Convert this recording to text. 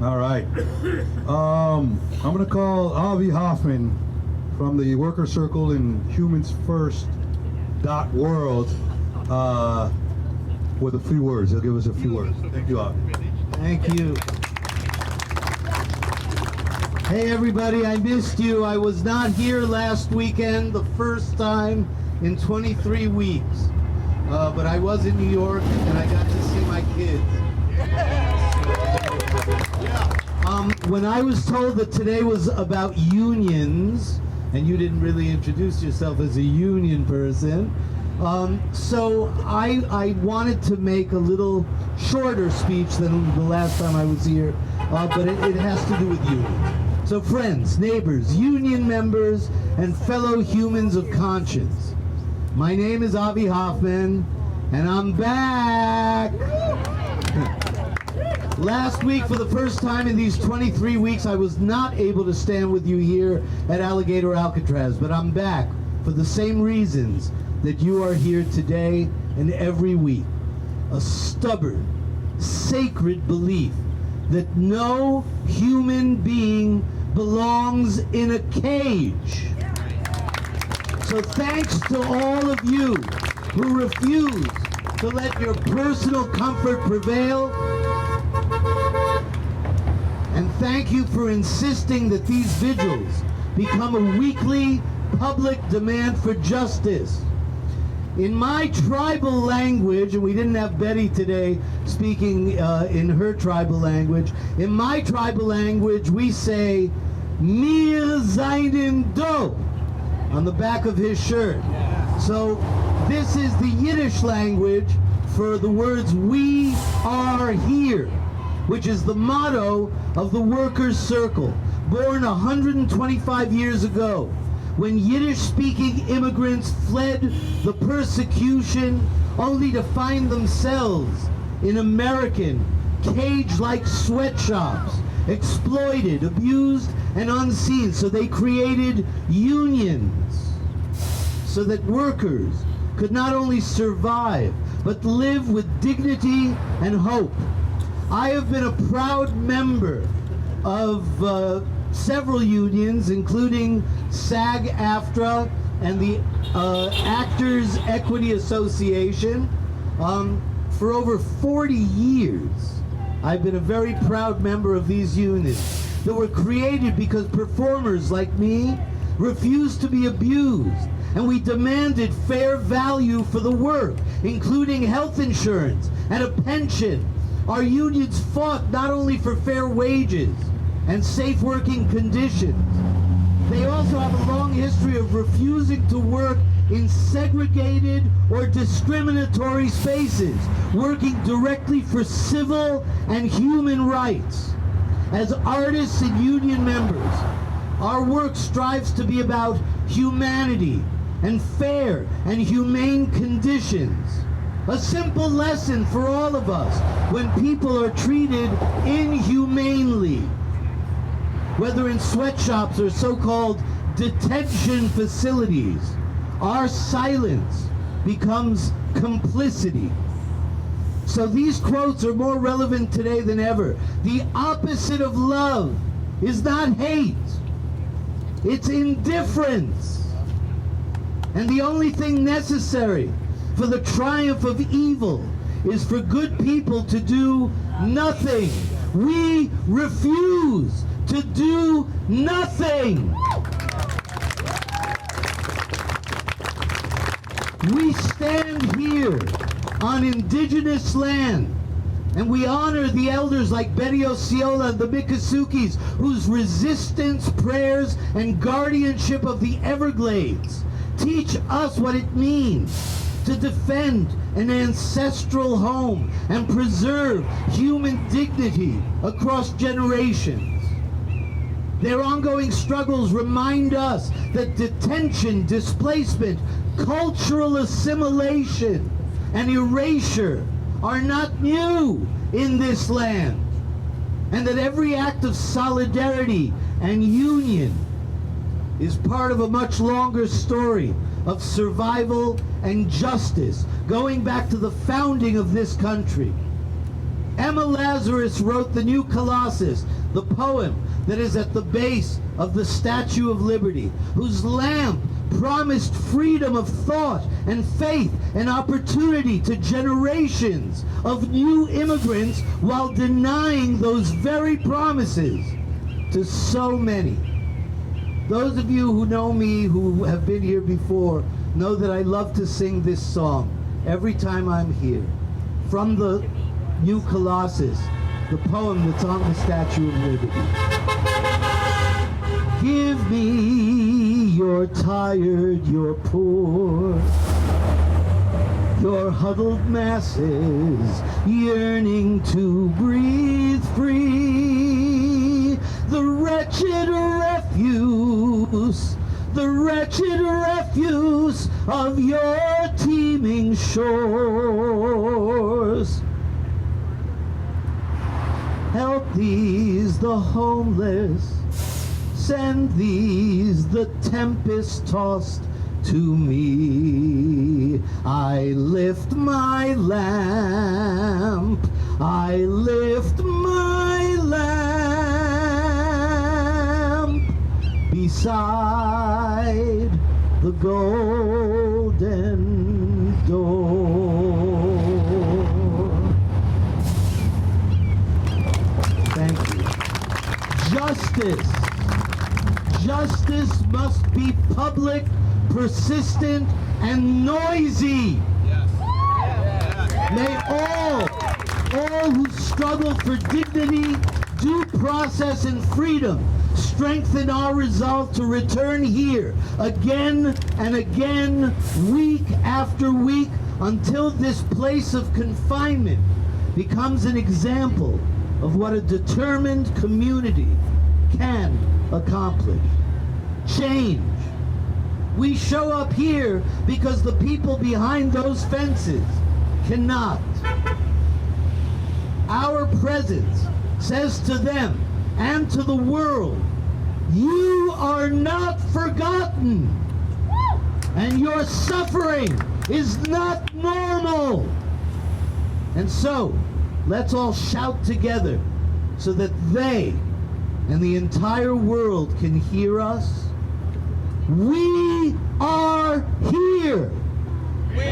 All right. I'm going to call Avi Hoffman from the Worker Circle in Humans First .world with a few words. He'll give us a few words. Thank you, Avi. Thank you. Hey everybody, I missed you. I was not here last weekend, the first time in 23 weeks. But I was in New York and I got to see my kids. When I was told that today was about unions, and you didn't really introduce yourself as a union person, so I wanted to make a little shorter speech than the last time I was here, but it has to do with unions. So friends, neighbors, union members, and fellow humans of conscience, my name is Avi Hoffman, and I'm back! Last week, for the first time in these 23 weeks, I was not able to stand with you here at Alligator Alcatraz, but I'm back for the same reasons that you are here today and every week. A stubborn, sacred belief that no human being belongs in a cage. So thanks to all of you who refuse to let your personal comfort prevail, and thank you for insisting that these vigils become a weekly public demand for justice. In my tribal language, and we didn't have Betty today speaking in her tribal language, in my tribal language we say, Mir seinen do, on the back of his shirt. So this is the Yiddish language for the words, we are here, which is the motto of the Workers' Circle, born 125 years ago, when Yiddish-speaking immigrants fled the persecution only to find themselves in American, cage-like sweatshops, exploited, abused, and unseen. So they created unions so that workers could not only survive, but live with dignity and hope. I have been a proud member of several unions, including SAG-AFTRA and the Actors Equity Association. For over 40 years, I've been a very proud member of these unions that were created because performers like me refused to be abused, and we demanded fair value for the work, including health insurance and a pension. Our unions fought not only for fair wages and safe working conditions, they also have a long history of refusing to work in segregated or discriminatory spaces, working directly for civil and human rights. As artists and union members, our work strives to be about humanity and fair and humane conditions. A simple lesson for all of us when people are treated inhumanely, whether in sweatshops or so-called detention facilities. Our silence becomes complicity. So these quotes are more relevant today than ever. The opposite of love is not hate, it's indifference. And the only thing necessary for the triumph of evil is for good people to do nothing. We refuse to do nothing. We stand here on indigenous land, and we honor the elders like Betty Osceola and the Miccosukis, whose resistance, prayers, and guardianship of the Everglades teach us what it means to defend an ancestral home and preserve human dignity across generations. Their ongoing struggles remind us that detention, displacement, cultural assimilation, and erasure are not new in this land, and that every act of solidarity and union is part of a much longer story of survival and justice, going back to the founding of this country. Emma Lazarus wrote the New Colossus, the poem that is at the base of the Statue of Liberty, whose lamp promised freedom of thought and faith and opportunity to generations of new immigrants while denying those very promises to so many. Those of you who know me, who have been here before, know that I love to sing this song every time I'm here. From the New Colossus, the poem that's on the Statue of Liberty. Give me your tired, your poor, your huddled masses yearning to breathe free. The wretched refuse of your teeming shores. Help these, the homeless. Send these, the tempest-tossed, to me. I lift my lamp. I lift my lamp beside the golden door. Thank you. Justice must be public, persistent, and noisy. Yes. May all who struggle for dignity, due process, and freedom strengthen our resolve to return here again and again, week after week, until this place of confinement becomes an example of what a determined community can accomplish. Change. We show up here because the people behind those fences cannot. Our presence says to them and to the world, you are not forgotten, and your suffering is not normal. And so, let's all shout together so that they and the entire world can hear us. We are here. We